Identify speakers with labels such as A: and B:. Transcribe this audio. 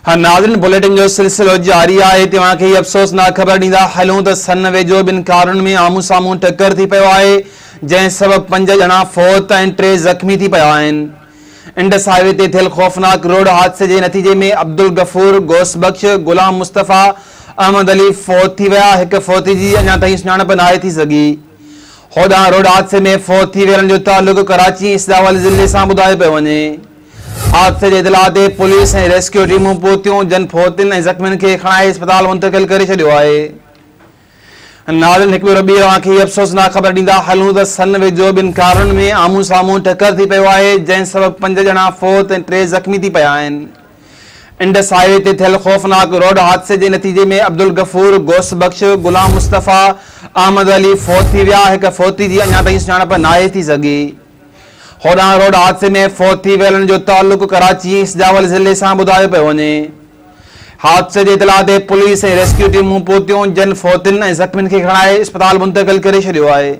A: नाज़रीन बुलेटिन जो सिलसिलो जारी आहे। तव्हांखे हीअ अफ़सोसनाक ख़बर ॾींदा हलूं त सन वेझो ॿिनि कारनि में आम्हूं साम्हूं टकर थी पियो आहे, जंहिं सबबु 5 ॼणा फ़ौत ऐं 3 ज़ख़्मी थी पिया आहिनि। इंडस हाईवे ते थियल ख़ौफ़नाक रोड हादसे जे नतीजे में अब्दुल गफ़ूर, गोसबख्श, गुलाम मुस्तफ़ा, अहमद अली फ़ौत थी विया। हिक फ़ौती जी अञा ताईं सुञाणप नाहे थी सघी। होॾां रोड हादसे में फ़ौत थी वियलनि जो तालुक़ु कराची इस्लामाबाद ज़िले सां ॿुधायो पियो वञे। हादसे जे इतलाह ते पुलिस ऐं रेस्क्यू टीमूं पहुतियूं, जन फ़ौतियुनि ऐं ज़ख़्मियुनि खे खणाए इस्पताल मुंतक़िल करे छॾियो आहे। नाज़रीन हिकु भेरो ॿी तव्हांखे हीअ अफ़सोसनाक ख़बर ॾींदा हलूं त सन वेझो ॿिनि कारनि में आम्हूं साम्हूं टकर थी पियो आहे, जंहिं सबबु 5 ॼणा फ़ौत ऐं 3 ज़ख़्मी थी पिया आहिनि। इंडस हाईवे ते थियल ख़ौफ़नाक रोड हादसे जे नतीजे में अब्दुल गफ़ूर, गोसबख्श, गुलाम मुस्तफ़ा, अहमद अली फ़ौत थी विया। हिक फ़ौती जी अञा ताईं सुञाणप नाहे थी सघी। होॾां रोड हादसे में फ़ौत थी वियलनि जो तालुक़ु कराची इस्लामाबाद ज़िले सां ॿुधायो पियो वञे। हादसे जे इतलाह ते पुलिस ऐं रेस्क्यू टीमूं पहुतियूं, जन फ़ौतियुनि ऐं ज़ख़्मियुनि खे खणाए इस्पताल मुंतक़िल करे छॾियो आहे।